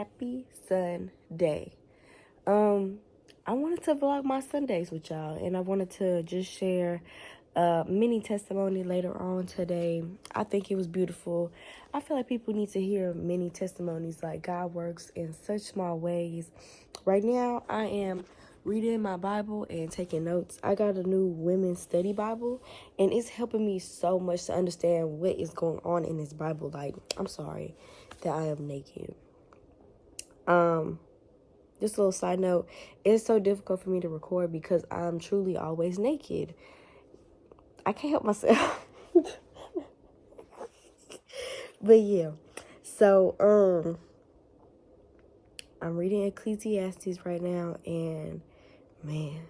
happy Sunday. I wanted to vlog my Sundays with y'all, and I wanted to just share a mini testimony later on today. I think it was beautiful. I feel like people need to hear many testimonies, like God works in such small ways. Right now, I am reading my Bible and taking notes. I got a new women's study Bible, and it's helping me so much to understand what is going on in this Bible. Like, I'm sorry that I am naked. Just a little side note, it's so difficult for me to record because I'm truly always naked. I can't help myself. But yeah. So, I'm reading Ecclesiastes right now, and man,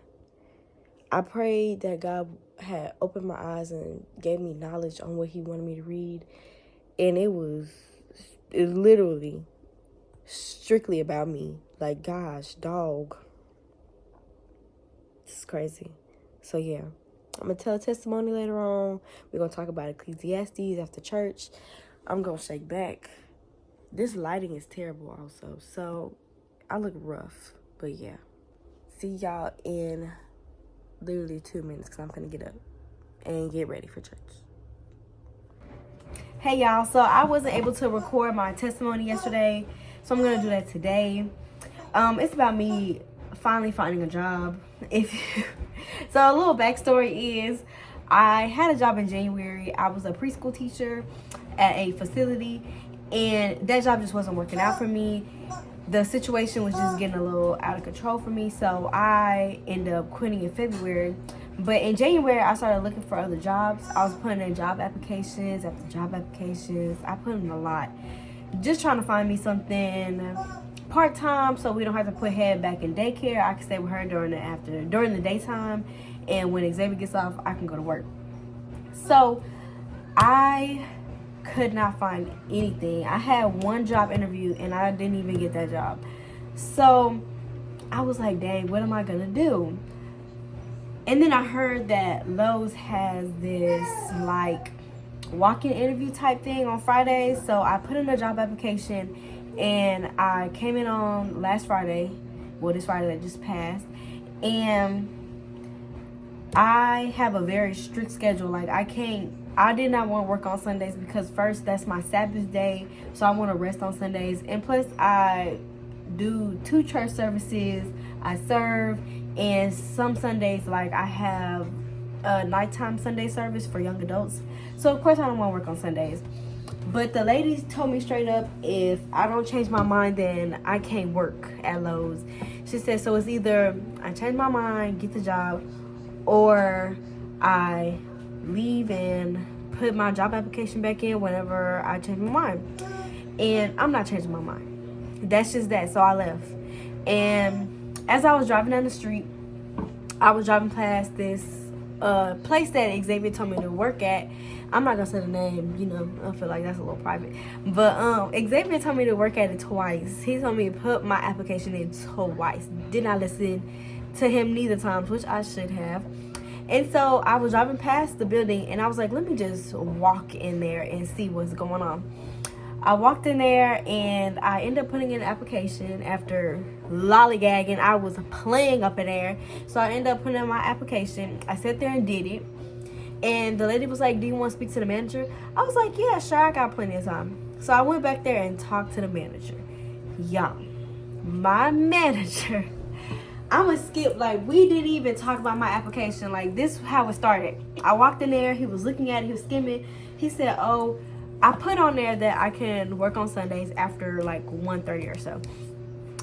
I prayed that God had opened my eyes and gave me knowledge on what he wanted me to read. And it's literally strictly about me. Like, gosh, dog. This is crazy. So yeah, I'm going to tell a testimony later on. We're going to talk about Ecclesiastes after church. I'm going to shake back. This lighting is terrible also. So I look rough. But yeah. See y'all in literally 2 minutes because I'm going to get up and get ready for church. Hey y'all, so I wasn't able to record my testimony yesterday, so I'm going to do that today. It's about me finally finding a job. So a little backstory is I had a job in January. I was a preschool teacher at a facility, and that job just wasn't working out for me. The situation was just getting a little out of control for me, so I ended up quitting in February. But in January, I started looking for other jobs. I was putting in job applications after job applications. I put in a lot, just trying to find me something part-time so we don't have to put Head back in daycare. I can stay with her during the daytime, and when Xavier gets off, I can go to work. So I could not find anything. I had one job interview and I didn't even get that job. So I was like, dang, what am I gonna do? And then I heard that Lowe's has this like walk-in interview type thing on Fridays. So I put in a job application and I came in on last Friday. Well, this Friday that just passed. And I have a very strict schedule. Like, I did not want to work on Sundays because first, that's my Sabbath day. So I want to rest on Sundays. And plus, I do 2 church services. I serve. And some Sundays, like, I have a nighttime Sunday service for young adults. So, of course, I don't want to work on Sundays. But the ladies told me straight up, if I don't change my mind, then I can't work at Lowe's. She said, so it's either I change my mind, get the job, or I leave and put my job application back in whenever I change my mind. And I'm not changing my mind. That's just that. So I left. And as I was driving down the street, I was driving past this place that Xavier told me to work at. I'm not gonna say the name, you know, I feel like that's a little private. But Xavier told me to work at it twice. He told me to put my application in twice. Did not listen to him neither times, which I should have. And so I was driving past the building and I was like, let me just walk in there and see what's going on. I walked in there and I ended up putting in an application after lollygagging. I was playing up in there. So I ended up putting in my application. I sat there and did it. And the lady was like, do you want to speak to the manager? I was like, yeah, sure, I got plenty of time. So I went back there and talked to the manager. Y'all, my manager, I'm going to skip, like, we didn't even talk about my application. Like, this is how it started. I walked in there, he was looking at it, he was skimming. He said, oh, I put on there that I can work on Sundays after like 1:30 or so.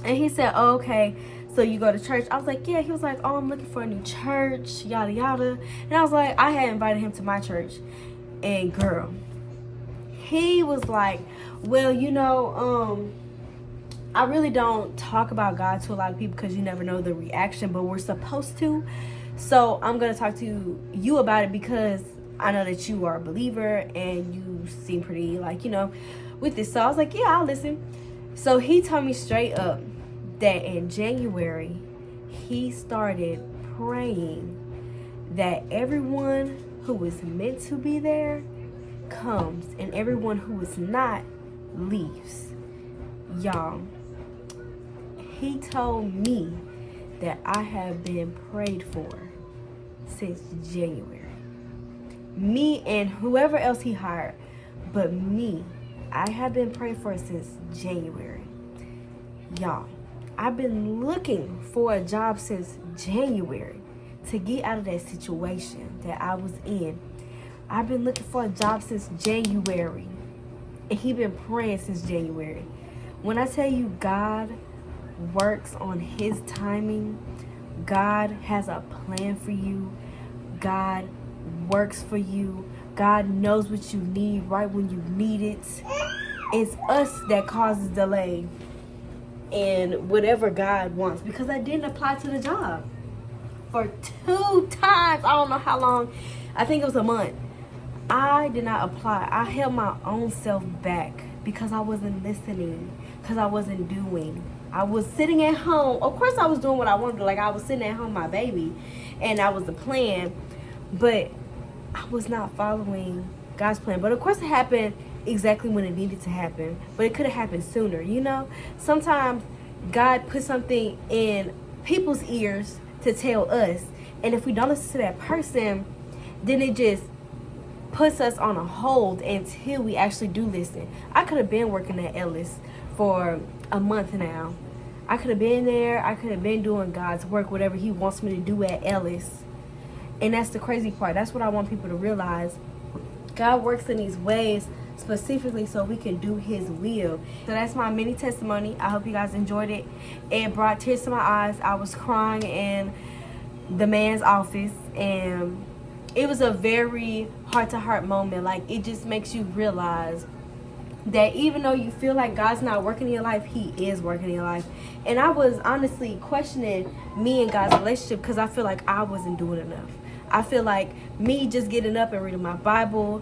And he said, oh, okay, so you go to church? I was like, yeah. He was like, oh, I'm looking for a new church, yada, yada. And I was like, I had invited him to my church. And girl, he was like, well, you know, I really don't talk about God to a lot of people because you never know the reaction, but we're supposed to. So I'm going to talk to you about it because I know that you are a believer and you seem pretty, like, you know, with this. So I was like, yeah, I'll listen. So he told me straight up that in January, he started praying that everyone who is meant to be there comes and everyone who is not leaves. Y'all, He told me that I have been prayed for since January. Me and whoever else he hired, but me, I have been prayed for since January. Y'all, I've been looking for a job since January to get out of that situation that I was in. I've been looking for a job since January, and he been praying since January. When I tell you God works on his timing, God has a plan for you, God works for you, God knows what you need right when you need it. It's us that causes delay in whatever God wants, because I didn't apply to the job for 2 times. I don't know how long. I think it was a month. I did not apply. I held my own self back because I wasn't listening, because I wasn't doing. I was sitting at home. Of course, I was doing what I wanted. Like, I was sitting at home, my baby, and that was the plan. But I was not following God's plan. But of course, it happened exactly when it needed to happen. But it could have happened sooner, you know? Sometimes God puts something in people's ears to tell us. And if we don't listen to that person, then it just puts us on a hold until we actually do listen. I could have been working at Ellis for a month now. I could have been there. I could have been doing God's work, whatever he wants me to do at Ellis. And that's the crazy part. That's what I want people to realize. God works in these ways specifically so we can do his will. So that's my mini testimony. I hope you guys enjoyed it. It brought tears to my eyes. I was crying in the man's office, and it was a very heart-to-heart moment. Like, it just makes you realize that even though you feel like God's not working in your life, he is working in your life. And I was honestly questioning me and God's relationship because I feel like I wasn't doing enough. I feel like me just getting up and reading my Bible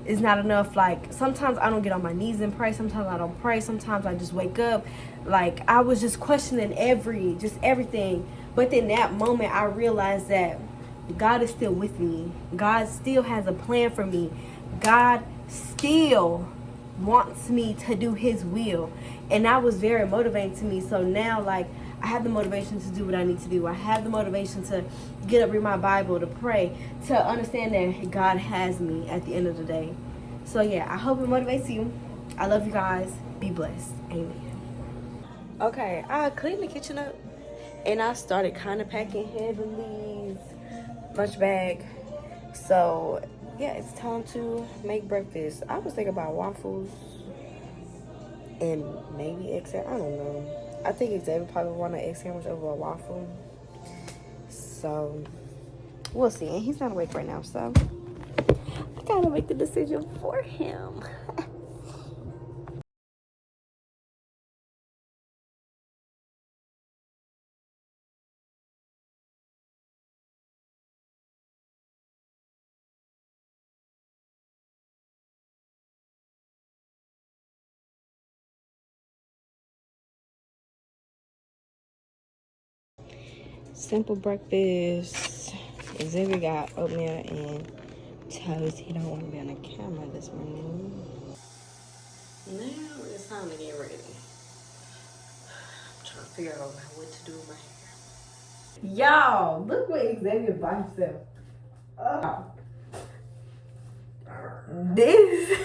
is not enough. Like, sometimes I don't get on my knees and pray. Sometimes I don't pray. Sometimes I just wake up. Like, I was just questioning everything. But in that moment, I realized that God is still with me. God still has a plan for me. God still wants me to do his will. And that was very motivating to me. So now, like, I have the motivation to do what I need to do. I have the motivation to get up, read my Bible, to pray, to understand that God has me at the end of the day. So yeah, I hope it motivates you. I love you guys. Be blessed. Amen. Okay, I cleaned the kitchen up and I started kind of packing Heavenly's lunch bag. So yeah, it's time to make breakfast. I was thinking about waffles and maybe egg sandwich. I don't know. I think Xavier probably want an egg sandwich over a waffle. So we'll see. And he's not awake right now, so I gotta make the decision for him. Simple breakfast. Xavier got oatmeal and toast. He don't want to be on the camera this morning. Now it's time to get ready. I'm trying to figure out what to do with my hair. Y'all, look what Xavier bought himself. Oh. This.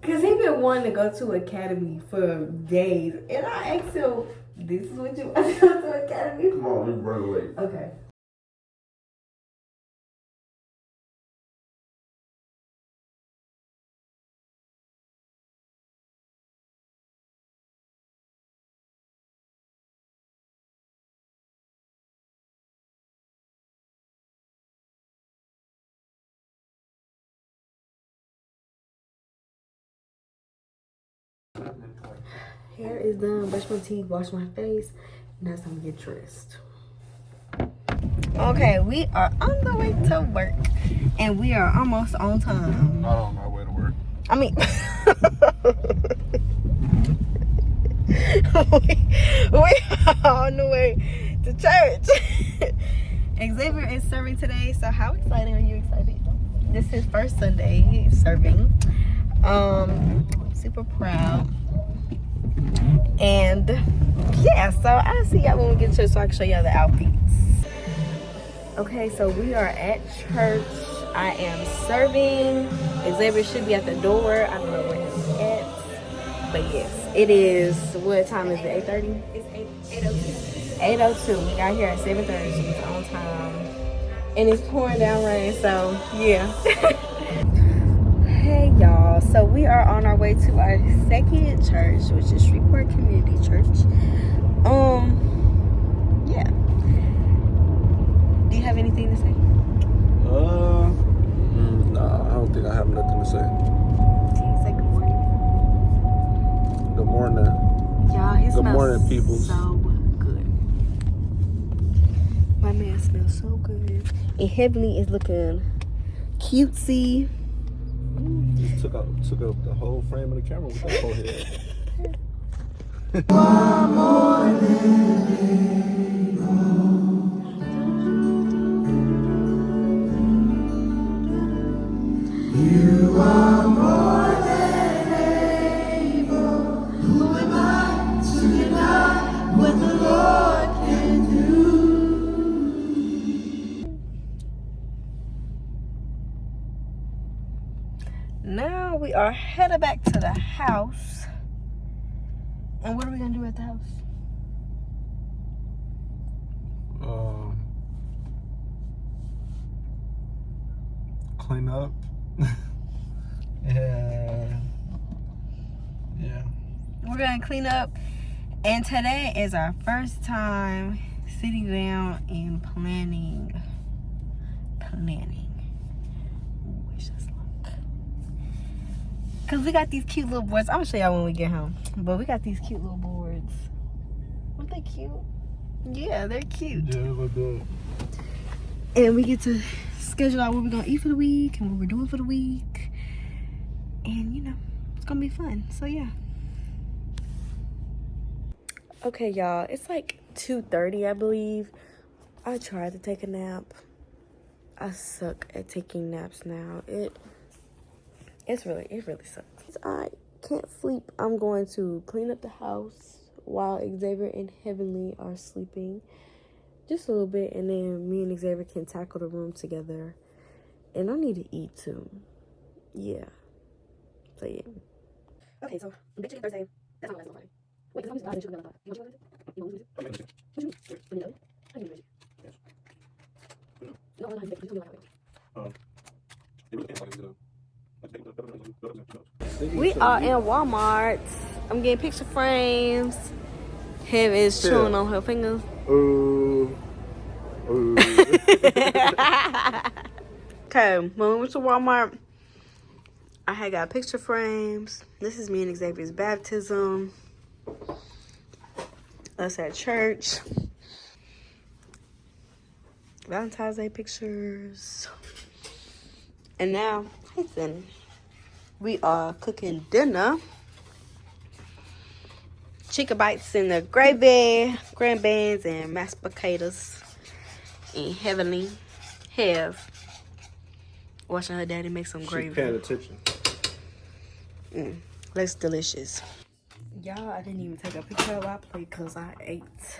Because he been wanting to go to academy for days. And I asked him, this is what you want to go to academy for? Come on, let's run away. Okay. Hair is done, brush my teeth, wash my face. Now it's time to get dressed. Okay, we are on the way to work. And we are almost on time. Not on my way to work. I mean, we are on the way to church. Xavier is serving today, so how excited are you? Excited? This is his first Sunday serving. Super proud. And yeah, so I'll see y'all when we get to church so I can show y'all the outfits. Okay, so we are at church. I am serving. Xavier should be at the door. I don't know where he's at. But yes, it is, what time is it, 8:30? It's 8:02. 8:02. We got here at 7:30, so it's on time. And it's pouring down rain, so yeah. Hey y'all, so we are on our way to our second church, which is Shreveport Community Church. Yeah. Do you have anything to say? Nah, I don't think I have nothing to say. Can you say good morning? Good morning. Y'all, he Good smells morning, peoples. so good. My man smells so good. And Heavenly is looking cutesy. Just took up the whole frame of the camera with that forehead. You are more than able. Who am I to deny what the Lord can do? Now we are headed back to the house. And what are we gonna do at the house? Clean up. Yeah. We're gonna clean up. And today is our first time sitting down and planning. Wish us luck. Cause we got these cute little boards. I'm gonna show y'all when we get home. But we got these cute little boards. Aren't they cute? Yeah, they're cute. Yeah, we're good. And we get to schedule out what we're gonna eat for the week and what we're doing for the week. And you know, it's gonna be fun. So yeah. Okay, y'all, it's like 2:30, I believe. I tried to take a nap. I suck at taking naps now. It really sucks. I can't sleep. I'm going to clean up the house while Xavier and Heavenly are sleeping. Just a little bit, and then me and Xavier can tackle the room together. And I need to eat too. Yeah. So yeah. Okay, so big chicken Thursday. That's not what I was. Wait, because I'm just chicken. You want chicken? You want chicken? What you mean? When you know it? I can do it. No, I'm not having bacon. You told me like we are in Walmart. I'm getting picture frames. Hev is chewing on her fingers. Okay, when we went to Walmart, I had got picture frames. This is me and Xavier's baptism. Us at church. Valentine's Day pictures. And now, listen, we are cooking dinner. Chicken bites in the gravy, green beans, and mashed potatoes. And Heavenly Hev watching her daddy make some gravy. She's paying attention. Looks delicious. Y'all, I didn't even take a picture of our plate because I ate.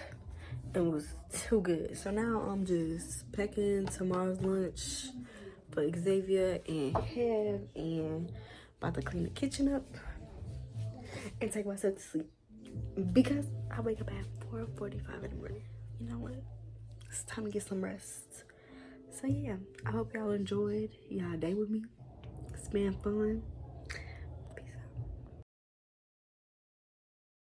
It was too good. So now I'm just packing tomorrow's lunch for Xavier and Hev, and about to clean the kitchen up and take myself to sleep because I wake up at 4:45 in the morning. You know what? It's time to get some rest. So yeah, I hope y'all enjoyed y'all day with me. It's been fun.